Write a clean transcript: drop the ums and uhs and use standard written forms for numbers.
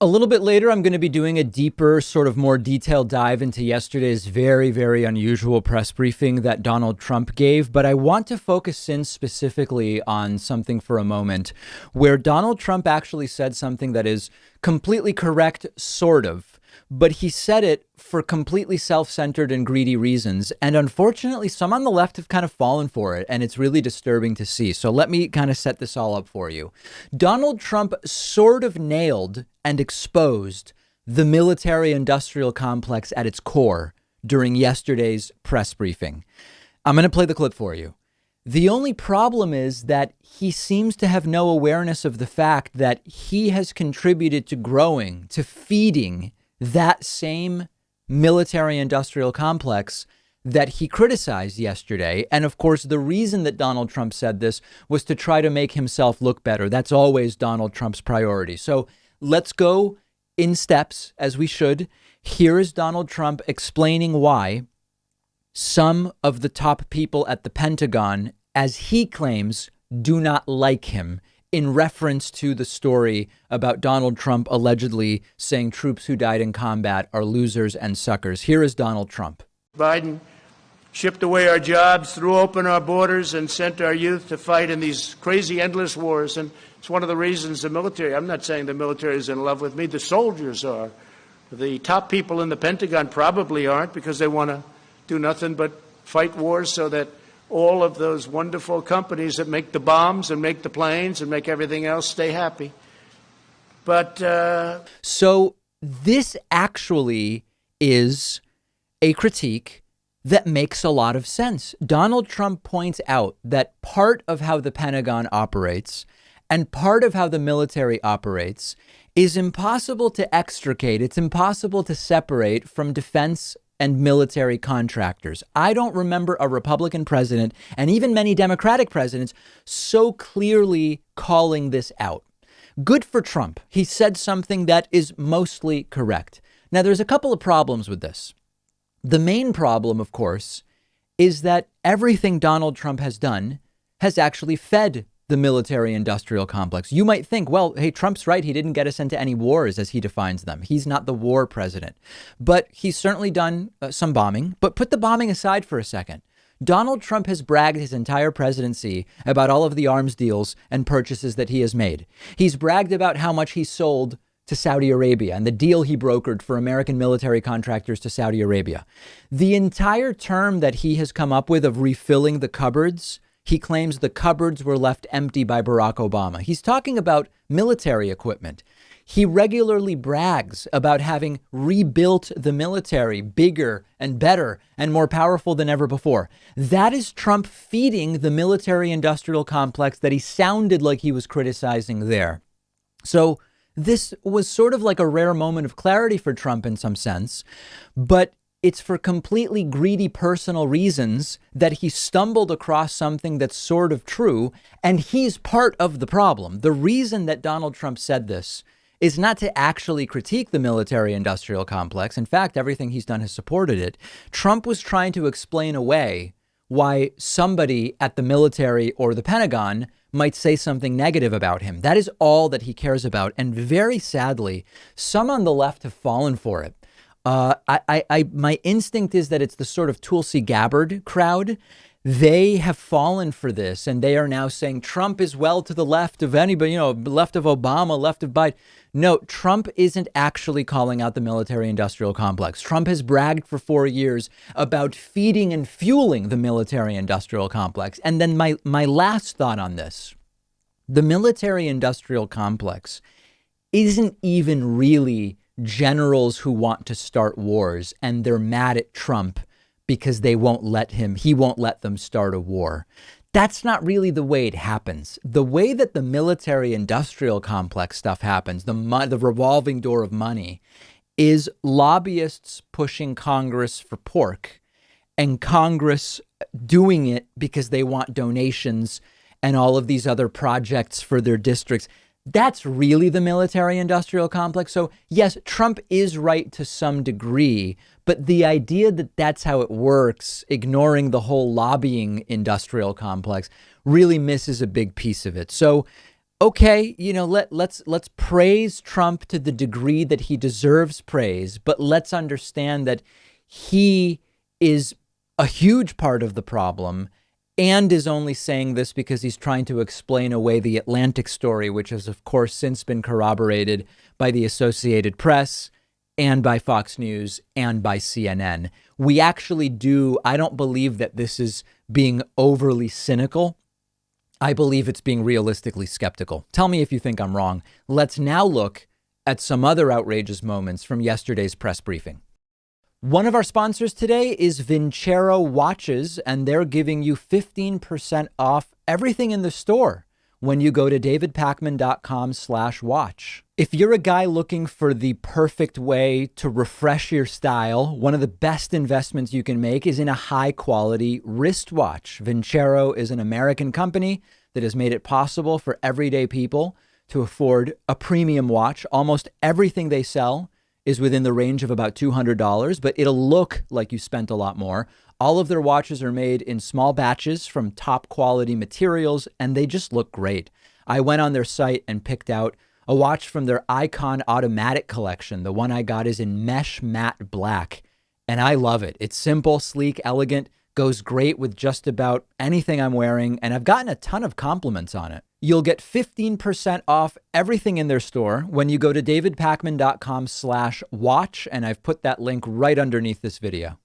A little bit later, I'm going to be doing a deeper, sort of more detailed dive into yesterday's very, very unusual press briefing that Donald Trump gave. But I want to focus in specifically on something for a moment where Donald Trump actually said something that is completely correct, sort of. But he said it for completely self-centered and greedy reasons. And unfortunately, some on the left have kind of fallen for it. And it's really disturbing to see. So let me kind of set this all up for you. Donald Trump sort of nailed and exposed the military-industrial complex at its core during yesterday's press briefing. I'm going to play the clip for you. The only problem is that he seems to have no awareness of the fact that he has contributed to growing, to feeding that same military-industrial complex that he criticized yesterday. And of course, the reason that Donald Trump said this was to try to make himself look better. That's always Donald Trump's priority. So let's go in steps, as we should. Here is Donald Trump explaining why some of the top people at the Pentagon, as he claims, do not like him, in reference to the story about Donald Trump allegedly saying troops who died in combat are losers and suckers. Here is Donald Trump. Biden shipped away our jobs, threw open our borders, and sent our youth to fight in these crazy, endless wars. And it's one of the reasons the military, I'm not saying the military is in love with me, the soldiers are. The top people in the Pentagon probably aren't, because they want to do nothing but fight wars so that all of those wonderful companies that make the bombs and make the planes and make everything else stay happy. But so this actually is a critique that makes a lot of sense. Donald Trump points out that part of how the Pentagon operates and part of how the military operates is impossible to extricate. It's impossible to separate from defense and military contractors. I don't remember a Republican president, and even many Democratic presidents, so clearly calling this out. Good for Trump. He said something that is mostly correct. Now, there's a couple of problems with this. The main problem, of course, is that everything Donald Trump has done has actually fed the military-industrial complex. You might think, well, hey, Trump's right. He didn't get us into any wars as he defines them. He's not the war president. But he's certainly done some bombing. But put the bombing aside for a second. Donald Trump has bragged his entire presidency about all of the arms deals and purchases that he has made. He's bragged about how much he sold to Saudi Arabia and the deal he brokered for American military contractors to Saudi Arabia. The entire term that he has come up with of refilling the cupboards, he claims the cupboards were left empty by Barack Obama. He's talking about military equipment. He regularly brags about having rebuilt the military bigger and better and more powerful than ever before. That is Trump feeding the military-industrial complex that he sounded like he was criticizing there. So this was sort of like a rare moment of clarity for Trump in some sense, but it's for completely greedy personal reasons that he stumbled across something that's sort of true, and he's part of the problem. The reason that Donald Trump said this is not to actually critique the military-industrial complex. In fact, everything he's done has supported it. Trump was trying to explain away why somebody at the military or the Pentagon might say something negative about him. That is all that he cares about. And very sadly, some on the left have fallen for it. My instinct is that it's the sort of Tulsi Gabbard crowd. They have fallen for this, and they are now saying Trump is well to the left of anybody, left of Obama, left of Biden. No, Trump isn't actually calling out the military-industrial complex. Trump has bragged for 4 years about feeding and fueling the military-industrial complex. And then my last thought on this, the military-industrial complex isn't even really generals who want to start wars, and they're mad at Trump because he won't let them start a war. That's not really the way it happens. The way that the military-industrial complex stuff happens, the revolving door of money, is lobbyists pushing Congress for pork, and Congress doing it because they want donations and all of these other projects for their districts. That's really the military-industrial complex. So yes, Trump is right to some degree, but the idea that that's how it works, ignoring the whole lobbying industrial complex, really misses a big piece of it. So Okay, let's praise Trump to the degree that he deserves praise, but let's understand that he is a huge part of the problem and is only saying this because he's trying to explain away the Atlantic story, which has, of course, since been corroborated by the Associated Press and by Fox News and by CNN. We actually I don't believe that this is being overly cynical. I believe it's being realistically skeptical. Tell me if you think I'm wrong. Let's now look at some other outrageous moments from yesterday's press briefing. One of our sponsors today is Vincero Watches, and they're giving you 15% off everything in the store when you go to davidpakman.com/watch. If you're a guy looking for the perfect way to refresh your style, one of the best investments you can make is in a high quality wristwatch. Vincero is an American company that has made it possible for everyday people to afford a premium watch. Almost everything they sell is within the range of about $200, but it'll look like you spent a lot more. All of their watches are made in small batches from top quality materials, and they just look great. I went on their site and picked out a watch from their Icon Automatic collection. The one I got is in mesh matte black, and I love it. It's simple, sleek, elegant, goes great with just about anything I'm wearing, and I've gotten a ton of compliments on it. You'll get 15% off everything in their store when you go to davidpakman.com/watch, and I've put that link right underneath this video.